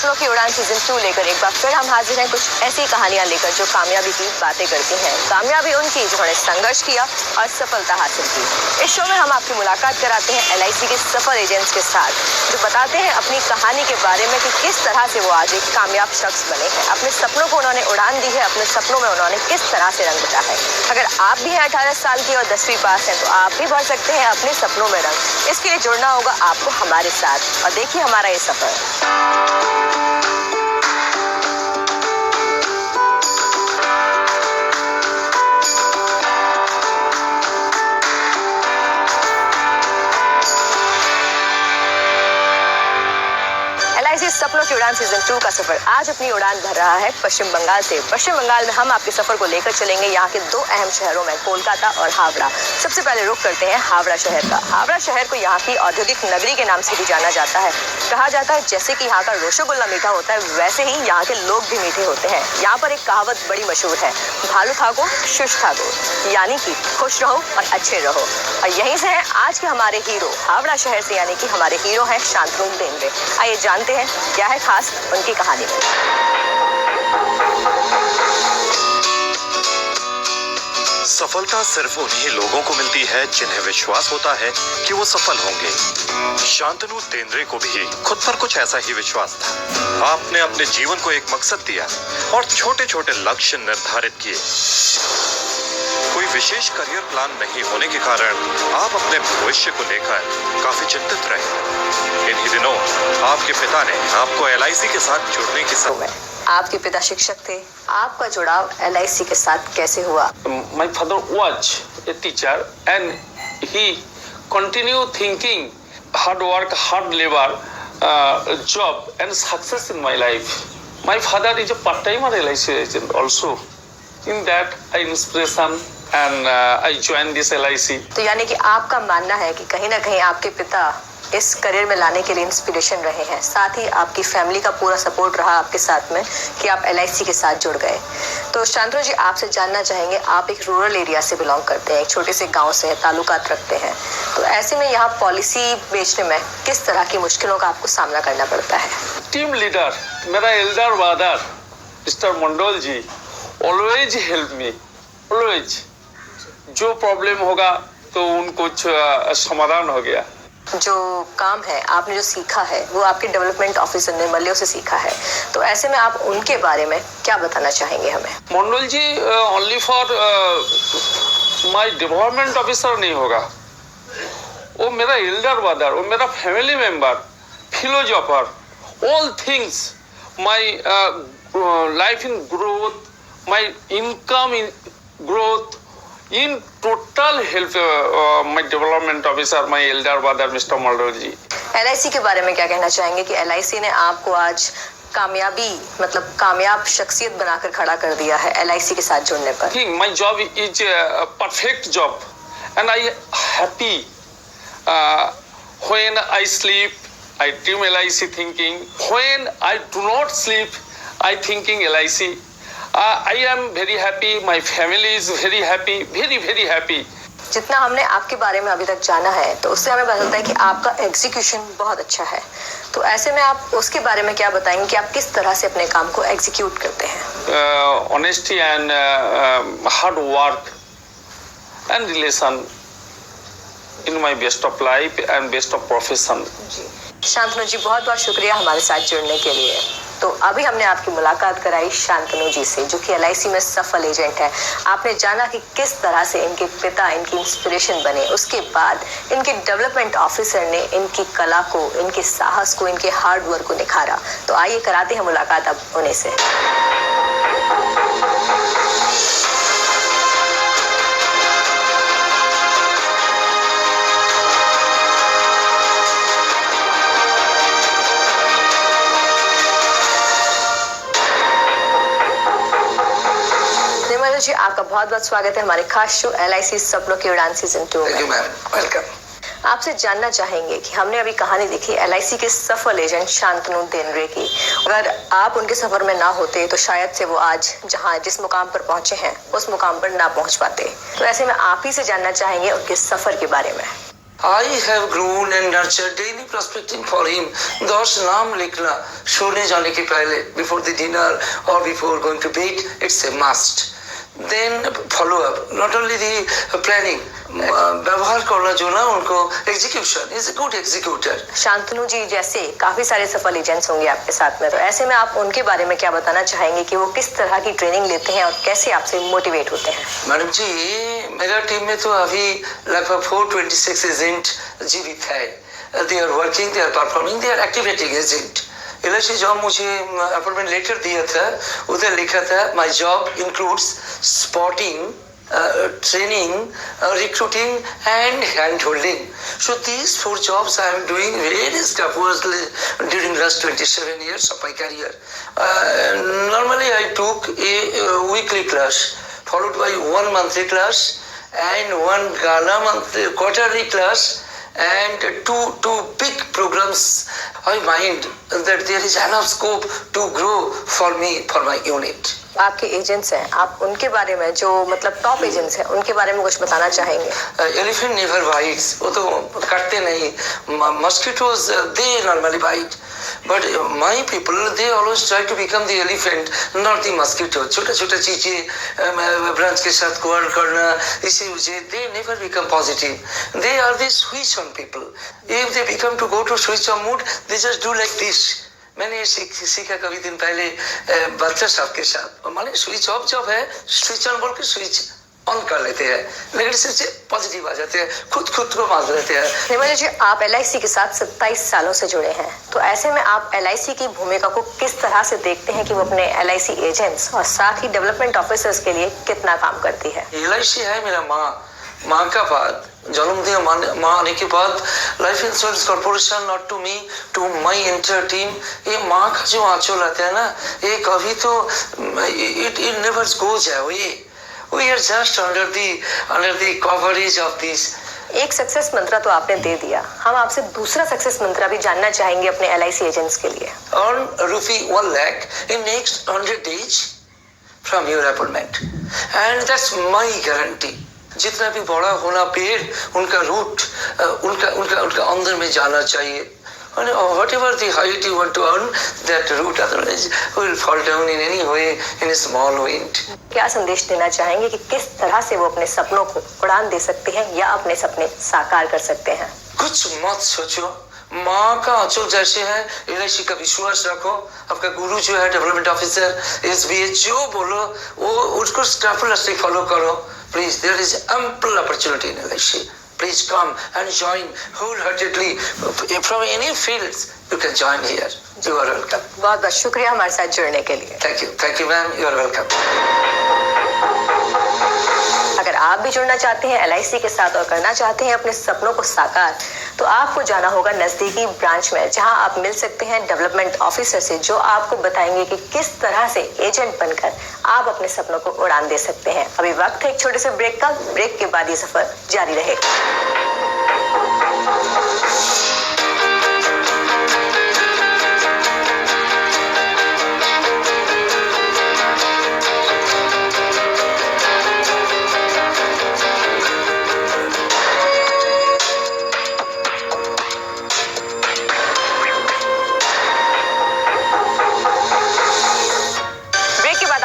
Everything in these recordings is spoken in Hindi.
सपनों की उड़ान सीजन 2 लेकर एक बार फिर हम हाजिर हैं कुछ ऐसी कहानियां लेकर जो कामयाबी की बातें करती हैं। कामयाबी उनकी जिन्होंने संघर्ष किया और सफलता हासिल की। इस शो में हम आपकी मुलाकात कराते हैं LIC के सफल एजेंट्स के साथ, जो बताते हैं अपनी कहानी के बारे में कि किस तरह से वो आज एक कामयाब शख्स बने हैं। अपने सपनों को उन्होंने उड़ान दी है, अपने सपनों में उन्होंने किस तरह से रंग भरा है। अगर आप भी हैं 18 साल की और 10वीं पास हैं तो आप भी भर सकते हैं अपने सपनों में रंग। इसके लिए जुड़ना होगा आपको हमारे साथ और देखिए हमारा ये सफर। LIC सपनों की उड़ान सीजन 2 का सफर आज अपनी उड़ान भर रहा है पश्चिम बंगाल से। पश्चिम बंगाल में हम आपके सफर को लेकर चलेंगे यहाँ के दो अहम शहरों में, कोलकाता और हावड़ा। सबसे पहले रुख करते हैं हावड़ा शहर का। हावड़ा शहर को यहाँ की औद्योगिक नगरी के नाम से भी जाना जाता है। कहा जाता है जैसे कि यहाँ का रसगुल्ला मीठा होता है, वैसे ही यहाँ के लोग भी मीठे होते हैं। यहाँ पर एक कहावत बड़ी मशहूर है, भालू थाको शुश थाको, यानी कि खुश रहो और अच्छे रहो। और यहीं से है आज के हमारे हीरो, हावड़ा शहर से, यानी कि हमारे हीरो हैं शांतनु देंद्रे। आइए जानते हैं क्या है खास उनकी कहानी में। सफलता सिर्फ उन्हीं लोगों को मिलती है जिन्हें विश्वास होता है कि वो सफल होंगे। शांतनु देंद्रे को भी खुद पर कुछ ऐसा ही विश्वास था। आपने अपने जीवन को एक मकसद दिया और छोटे छोटे लक्ष्य निर्धारित किए। कोई विशेष करियर प्लान नहीं होने के कारण आप अपने भविष्य को लेकर काफी चिंतित रहे। इन्हीं दिनों आपके पिता ने आपको LIC के साथ जुड़ने की सलाह। आपके पिता शिक्षक थे, आपका जुड़ाव LIC के साथ कैसे हुआ? My father was a teacher and he continued thinking hard work, hard labor, job and success in my life. My father is a part-timer LIC agent also. In that I inspiration and I joined this LIC. तो यानी कि आपका मानना है कि कहीं ना कहीं आपके पिता इस करियर में लाने के लिए इंस्पिरेशन रहे हैं, साथ ही आपकी फैमिली का पूरा सपोर्ट रहा आपके साथ में कि आप LIC के साथ जुड़ गए। तो शांतनु जी, आपसे जानना चाहेंगे, आप एक रूरल एरिया से बिलोंग करते हैं, एक छोटे से गांव से ताल्लुकात रखते हैं, तो ऐसे में यहाँ पॉलिसी बेचने में किस तरह की मुश्किलों का आपको सामना करना पड़ता है? टीम लीडर मेरा एल्डर ब्रदर मिस्टर मंडल जी ऑलवेज हेल्प मी, ऑलवेज। जो प्रॉब्लम होगा तो उनको समाधान हो गया। जो काम है आपने जो सीखा है वो आपके डेवलपमेंट ऑफिसर ने मल्लियों से सीखा है, तो ऐसे में आप उनके बारे में क्या बताना चाहेंगे हमें? Mandal ji only for my development officer नहीं होगा, वो मेरा एल्डर ब्रदर, वो मेरा family member, philosopher, all things, my life in growth, my income in growth, in total help my development officer, my elder brother Mr. Maldor ji. LIC के बारे में क्या कहना चाहेंगे कि LIC ने आपको आज कामयाबी मतलब कामयाब शख्सियत बनाकर खड़ा कर दिया है LIC के साथ जुड़ने पर? My job is a perfect job and I happy when I sleep I dream LIC thinking, when I do not sleep I thinking LIC. I am very happy, my family is very happy, very very happy. जितना हमने आपके बारे में अभी तक जाना है तो उससे हमें पता चलता है कि आपका एग्जीक्यूशन बहुत अच्छा है। तो ऐसे में आप उसके बारे में क्या बताएंगे कि आप किस तरह से अपने काम को एग्जीक्यूट करते हैं? Honesty and hard work and relation in my best of life and best of profession. जी शांतनु जी, बहुत बहुत शुक्रिया हमारे साथ जुड़ने के लिए। तो अभी हमने आपकी मुलाकात कराई शांतनु जी से, जो कि LIC में सफल एजेंट है। आपने जाना कि किस तरह से इनके पिता इनकी इंस्पिरेशन बने, उसके बाद इनके डेवलपमेंट ऑफिसर ने इनकी कला को, इनके साहस को, इनके हार्ड वर्क को निखारा। तो आइए कराते हैं मुलाकात अब उन्हीं से। जी आपका बहुत बहुत स्वागत है हमारे खास शो LIC सपनों की उड़ान सीजन 2 में। वेलकम। आपसे जानना चाहेंगे कि हमने अभी कहानी देखी LIC के सफल एजेंट शांतनु देंद्रे की। अगर आप उनके सफर में ना होते तो शायद से वो आज जिस मुकाम पर पहुंचे हैं उस मुकाम पर ना पहुंच पाते। तो ऐसे में आप ही से जानना चाहेंगे उनके सफर के बारे में। I have grown and nurtured daily prospecting for him. 10 नाम लिखना सोने जाने के पहले, before the dinner or before going to bed, it's a must. Then follow up, not only the planning, व्यवहार करना जो ना उनको execution is a good executor. Shantanu जी जैसे काफी सारे सफल एजेंट्स होंगे आपके साथ में, तो ऐसे में आप उनके बारे में क्या बताना चाहेंगे कि वो किस तरह की ट्रेनिंग लेते हैं और कैसे आपसे मोटिवेट होते हैं? मैडम जी, मेरा टीम में तो अभी लगभग 426 एजेंट जीवित है. They are working, they are performing, they are activating agent. LIC job मुझे अपॉइंटमेंट लेटर दिया था, उधर लिखा था my job includes spotting, training, recruiting and hand holding. So these 4 jobs I am doing very scrupulously during last 27 years of my career. Normally I took a weekly class followed by 1 monthly class and 1 gala monthly quarterly class and two big programs. I mind that there is enough scope to grow for me, for my unit. आपके एजेंट्स हैं, आप उनके बारे में जो मतलब टॉप एजेंट्स हैं उनके बारे में कुछ बताना चाहेंगे? एलिफेंट नेवर बाइट्स, वो तो काटते नहीं. Mosquitoes they normally bite, but my people they always try to become the elephant, not the mosquito. छोटा छोटा चीजें ब्रांच के साथ कोऑर्ड करना, इसे उसे they never become positive. They are the switch on people. If they become to go to switch on mood, they just do like this. मैंने सीखा कभी दिन पहले बच्चा साहब के साथ, माने स्विच ऑफ जब है स्विच ऑन बोल के स्विच ऑन कर लेते हैं, नेगेटिव से पॉजिटिव आ जाते हैं, खुद को मार लेते हैं. निर्मला जी, आप LIC के साथ 27 सालों से जुड़े हैं, तो ऐसे में आप LIC की भूमिका को किस तरह से देखते हैं कि वो अपने LIC एजेंट्स और साथ ही डेवलपमेंट ऑफिसर्स के लिए कितना काम करती है? LIC है मेरा माँ का बाद, जन्म दिया माँ आने के बाद life insurance corporation, not to me, to my entire team. ये माँ का जो आंचल आता है ना, ये कभी तो it never goes away. We are just under the coverage of this. एक सक्सेस मंत्रा तो आपने दे दिया, हम आपसे दूसरा सक्सेस मंत्रा भी जानना चाहेंगे अपने LIC एजेंट्स के लिए. Earn ₹1 lakh in next 100 days from your appointment, and that's my guarantee. जितना भी बड़ा होना पेड़, उनका रूट उनका अंदर में जाना चाहिए. Whatever the height you want to earn, that root otherwise will fall down in any way in a small wind. क्या संदेश देना चाहेंगे कि किस तरह से वो अपने सपनों को उड़ान दे सकते हैं या अपने सपने साकार कर सकते हैं? कुछ मत सोचो, माँ का आंचल जैसे है. LIC का विश्वास रखो. आपका गुरु जो है डेवलपमेंट ऑफिसर SBA, जो बोलो वो उसको स्क्रैपुलसली फॉलो करो. Please, there is ample opportunity in LIC. Please come and join wholeheartedly from any fields. You can join here. You are welcome. बहुत बहुत शुक्रिया हमारे साथ जुड़ने के लिए. Thank you, ma'am. You are welcome. अगर आप भी जुड़ना चाहते हैं LIC के साथ और करना चाहते हैं अपने सपनों को साकार, तो आपको जाना होगा नजदीकी ब्रांच में, जहां आप मिल सकते हैं डेवलपमेंट ऑफिसर से, जो आपको बताएंगे कि किस तरह से एजेंट बनकर आप अपने सपनों को उड़ान दे सकते हैं. अभी वक्त है एक छोटे से ब्रेक का. ब्रेक के बाद ये सफर जारी रहेगा.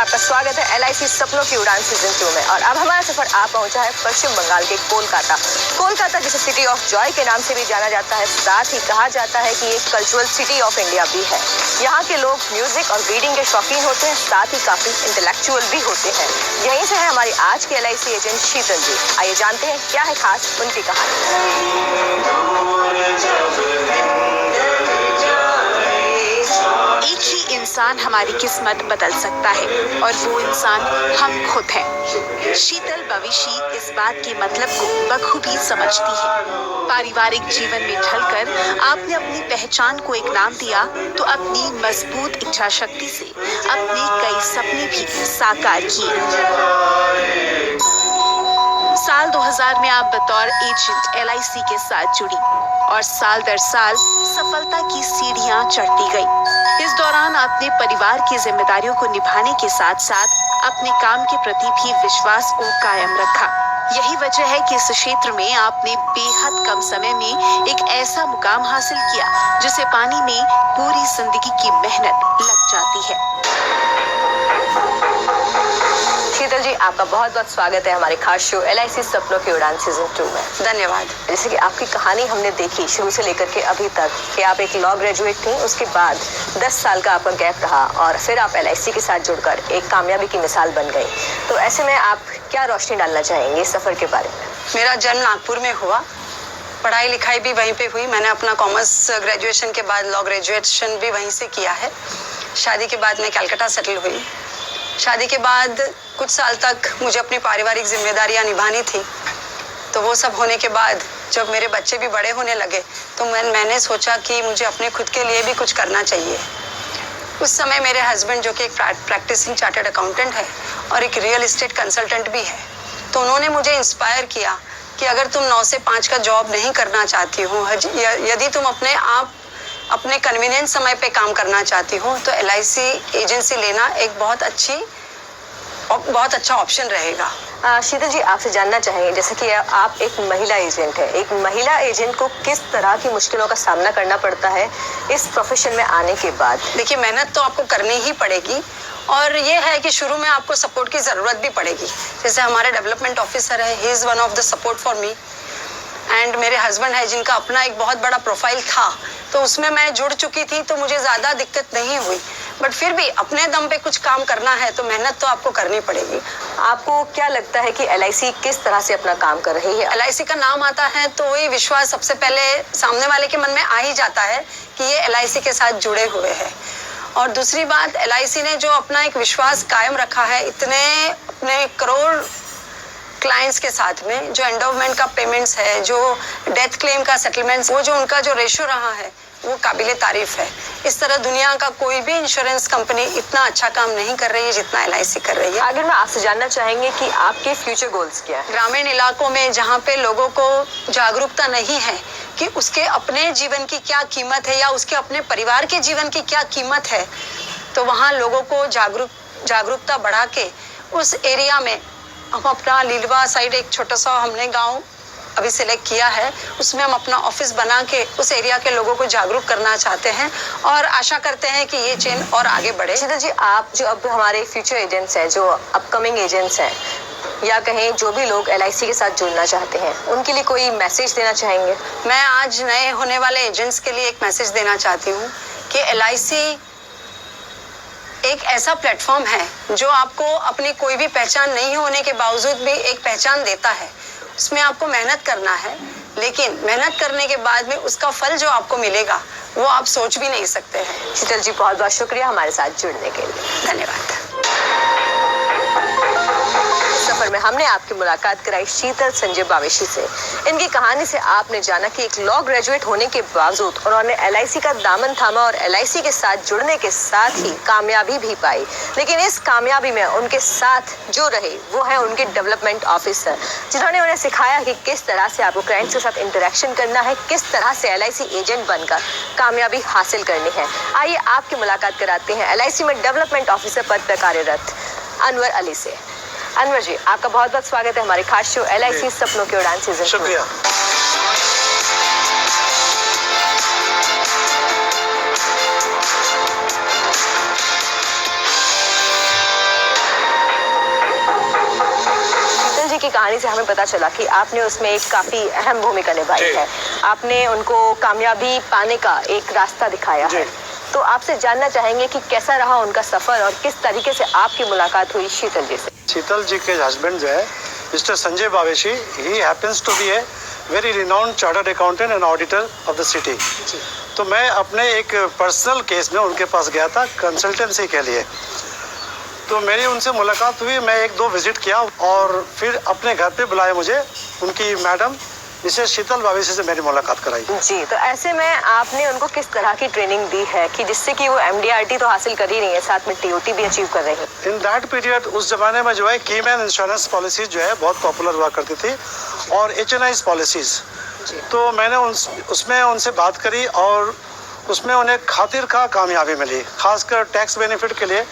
आपका स्वागत है LIC सपनों की उड़ान सीजन 2 में. और अब हमारा सफर आ पहुंचा है पश्चिम बंगाल के कोलकाता, जिसे सिटी ऑफ जॉय के नाम से भी जाना जाता है. साथ ही कहा जाता है कि ये कल्चरल सिटी ऑफ इंडिया भी है. यहाँ के लोग म्यूजिक और रीडिंग के शौकीन होते हैं, साथ ही काफी इंटेलेक्चुअल भी होते हैं. यहीं से है हमारी आज के LIC एजेंट शीतल जी. आइए जानते हैं क्या है खास उनकी कहानी. एक ही इंसान हमारी किस्मत बदल सकता है और वो इंसान हम खुद हैं. शीतल भविष्य इस बात के मतलब को बखूबी समझती है. पारिवारिक जीवन में ढलकर आपने अपनी पहचान को एक नाम दिया, तो अपनी मजबूत इच्छा शक्ति से अपने कई सपने भी साकार किए. साल 2000 में आप बतौर एजेंट LIC के साथ जुड़ी और साल दर साल सफलता की सीढ़ियां चढ़ती गई. इस दौरान आपने परिवार की जिम्मेदारियों को निभाने के साथ साथ अपने काम के प्रति भी विश्वास को कायम रखा. यही वजह है कि इस क्षेत्र में आपने बेहद कम समय में एक ऐसा मुकाम हासिल किया जिसे पाने में पूरी जिंदगी की मेहनत लग जाती है। शीतल जी, आपका बहुत बहुत स्वागत है हमारे खास शो LIC सपनों की उड़ान सीजन 2 में। धन्यवाद। जैसे कि आपकी कहानी हमने देखी शुरू से लेकर के अभी तक कि आप एक लॉ ग्रेजुएट थी, उसके बाद 10 साल का आपका गैप रहा और फिर आप LIC के साथ जुड़कर एक कामयाबी की मिसाल बन गई। तो ऐसे में आप क्या रोशनी डालना चाहेंगे इस सफर के बारे में? मेरा जन्म नागपुर में हुआ, पढ़ाई लिखाई भी वहीं पे हुई। मैंने अपना कॉमर्स ग्रेजुएशन के बाद लॉ ग्रेजुएशन भी वहीं से किया है। शादी के बाद मैं कलकत्ता सेटल हुई। शादी के बाद कुछ साल तक मुझे अपनी पारिवारिक जिम्मेदारियां निभानी थी। तो वो सब होने के बाद जब मेरे बच्चे भी बड़े होने लगे तो मैंने सोचा कि मुझे अपने खुद के लिए भी कुछ करना चाहिए। उस समय मेरे हस्बैंड, जो कि एक प्रैक्टिसिंग चार्टर्ड अकाउंटेंट है और एक रियल एस्टेट कंसल्टेंट भी है, तो उन्होंने मुझे इंस्पायर किया कि अगर तुम 9 से 5 का जॉब नहीं करना चाहती हो, यदि तुम अपने कन्वीनियंस समय पे काम करना चाहती हो, तो LIC एजेंसी लेना एक बहुत अच्छा ऑप्शन रहेगा। शीतल जी, आपसे जानना चाहेंगे, जैसे कि आप एक महिला एजेंट है, एक महिला एजेंट को किस तरह की मुश्किलों का सामना करना पड़ता है इस प्रोफेशन में आने के बाद? देखिए, मेहनत तो आपको करनी ही पड़ेगी और ये है कि शुरू में आपको सपोर्ट की ज़रूरत भी पड़ेगी। जैसे हमारे डेवलपमेंट ऑफिसर है, he is one of the support for me. And मेरे हस्बैंड है जिनका अपना एक बहुत बड़ा प्रोफाइल था, तो उसमें मैं जुड़ चुकी थी, तो मुझे ज़्यादा दिक्कत नहीं हुई। बट फिर भी अपने दम पे कुछ काम करना है तो मेहनत तो आपको करनी पड़ेगी। आपको क्या लगता है कि LIC किस तरह से अपना काम कर रही है? LIC का नाम आता है तो वही विश्वास सबसे पहले सामने वाले के मन में आ ही जाता है कि ये LIC के साथ जुड़े हुए हैं। और दूसरी बात, LIC ने जो अपना एक विश्वास कायम रखा है अपने करोड़ क्लाइंट्स के साथ में, जो एंडोवमेंट का पेमेंट्स है, जो डेथ क्लेम का सेटलमेंट्स, वो जो उनका जो रेशो रहा है वो काबिले तारीफ है। इस तरह दुनिया का कोई भी इंश्योरेंस कंपनी इतना अच्छा काम नहीं कर रही है जितना LIC कर रही है। आगे मैं आपसे जानना चाहेंगे कि आपके फ्यूचर गोल्स क्या है? ग्रामीण इलाकों में जहाँ पे लोगों को जागरूकता नहीं है कि उसके अपने जीवन की क्या कीमत है या उसके अपने परिवार के जीवन की क्या कीमत है, तो वहाँ लोगों को जागरूकता बढ़ा के उस एरिया में हम अपना लीलवा साइड एक छोटा सा हमने गांव अभी सिलेक्ट किया है, उसमें हम अपना ऑफिस बना के उस एरिया के लोगों को जागरूक करना चाहते हैं और आशा करते हैं कि ये चेन और आगे बढ़े। शीतल जी, आप जो अब हमारे फ्यूचर एजेंट्स हैं, जो अपकमिंग एजेंट्स हैं, या कहें जो भी लोग LIC के साथ जुड़ना चाहते हैं, उनके लिए कोई मैसेज देना चाहेंगे? मैं आज नए होने वाले एजेंट्स के लिए एक मैसेज देना चाहती हूँ कि LIC एक ऐसा प्लेटफॉर्म है जो आपको अपनी कोई भी पहचान नहीं होने के बावजूद भी एक पहचान देता है। उसमें आपको मेहनत करना है, लेकिन मेहनत करने के बाद में उसका फल जो आपको मिलेगा वो आप सोच भी नहीं सकते हैं। शीतल जी, बहुत बहुत शुक्रिया हमारे साथ जुड़ने के लिए। धन्यवाद। सफर में हमने आपकी मुलाकात कराई शीतल संजय बावेशी से। इनकी कहानी से आपने जाना कि एक लॉ ग्रेजुएट होने के बावजूद उन्होंने LIC का दामन थामा और LIC के साथ जुड़ने के साथ ही कामयाबी भी पाई। लेकिन इस कामयाबी में उनके साथ जो रहे वो है उनके डेवलपमेंट ऑफिसर, जिन्होंने उन्हें सिखाया कि किस तरह से आपको क्लाइंट्स के साथ इंटरेक्शन करना है, किस तरह से LIC एजेंट बनकर कामयाबी हासिल करनी है। आइए आपकी मुलाकात कराते हैं LIC में डेवलपमेंट ऑफिसर पद पर कार्यरत अनवर अली से। अनवर जी, आपका बहुत बहुत स्वागत है हमारे खास शो LIC सपनों की उड़ान सीजन 2। शुक्रिया। शीतल जी की कहानी से हमें पता चला कि आपने उसमें एक काफी अहम भूमिका निभाई है। आपने उनको कामयाबी पाने का एक रास्ता दिखाया है। तो आपसे जानना चाहेंगे कि कैसा रहा उनका सफर और किस तरीके से आपकी मुलाकात हुई शीतल जी से? शीतल जी के हस्बैंड जो है mister Sanjay Baveshi, he happens to be a very renowned chartered accountant and auditor of the city. तो मैं अपने एक पर्सनल केस में उनके पास गया था कंसल्टेंसी के लिए। तो मेरी उनसे मुलाकात हुई, मैं 1-2 विजिट किया और फिर अपने घर पे बुलाए मुझे उनकी मैडम मिसेस शीतल बावेशी से मेरी मुलाकात कराई। जी, तो ऐसे में आपने उनको किस तरह की ट्रेनिंग दी है कि जिससे कि वो MDRT तो हासिल कर ही रही है, साथ में TOT भी अचीव कर रही है? इन दैट पीरियड उस जमाने में जो है कीमैन इंश्योरेंस पॉलिसीज जो है बहुत पॉपुलर हुआ करती थी और HNIs पॉलिसीज। तो मैंने उसमें उनसे बात करी और उसमें उन्हें खातिर खा कामयाबी मिली। खासकर टैक्स बेनिफिट के लिए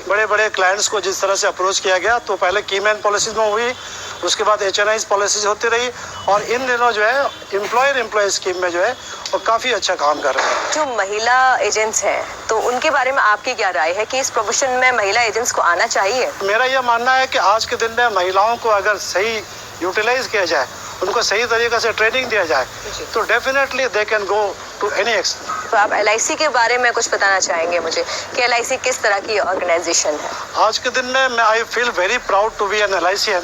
बड़े बड़े क्लाइंट्स को जिस तरह से अप्रोच किया गया, तो पहले कीमैन पॉलिसीज में हुई, उसके बाद HNI पॉलिसीज होती रही, और इन दिनों जो है एम्प्लॉयर एम्प्लॉय स्कीम में जो है वो काफ़ी अच्छा काम कर रहे हैं। जो महिला एजेंट्स हैं, तो उनके बारे में आपकी क्या राय है कि इस प्रोफेशन में महिला एजेंट्स को आना चाहिए? मेरा यह मानना है कि आज के दिन में महिलाओं को अगर सही यूटिलाइज किया जाए, उनको सही तरीके से ट्रेनिंग दिया जाए, तो definitely they can go to any extent. तो आप LIC के बारे में कुछ बताना चाहेंगे मुझे कि LIC किस तरह की ऑर्गेनाइजेशन है? आज के दिन में मैं I feel very proud to be an LICian।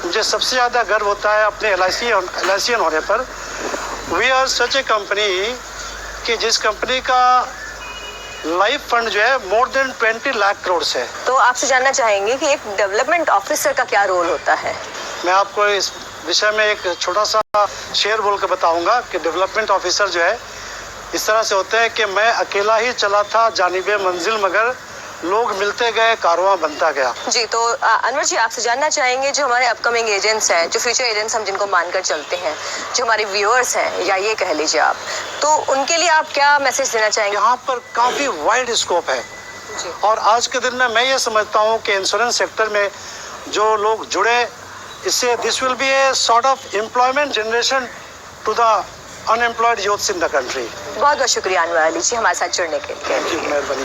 मुझे सबसे ज़्यादा गर्व होता है अपने LICian होने पर। We are such a company कि जिस कंपनी का लाइफ फंड जो है मोर देन 20 लाख करोड़ से। तो आपसे जानना चाहेंगे कि एक डेवलपमेंट ऑफिसर का क्या रोल होता है? मैं आपको इस विषय में एक छोटा सा शेर बोल के बताऊंगा कि डेवलपमेंट ऑफिसर जो है इस तरह से होते हैं कि मैं अकेला ही चला था जानिबे मंजिल, मगर लोग मिलते गए, कारवां बनता गया। जी, तो अनवर जी, आपसे जानना चाहेंगे जो हमारे अपकमिंग एजेंट्स हैं, जो फ्यूचर एजेंट्स हम जिनको मानकर चलते हैं, जो हमारे व्यूअर्स हैं, या ये कह लीजिए आप, तो उनके लिए आप क्या मैसेज देना चाहेंगे? यहाँ पर काफ़ी वाइड स्कोप है, और आज के दिन में मैं ये समझता हूँ कि इंश्योरेंस सेक्टर में जो लोग जुड़े, इससे this will be a sort of employment generation to the unemployed youths in the country. बहुत बहुत शुक्रिया अनवर अली जी हमारे साथ जुड़ने के लिए। मेहरबानी।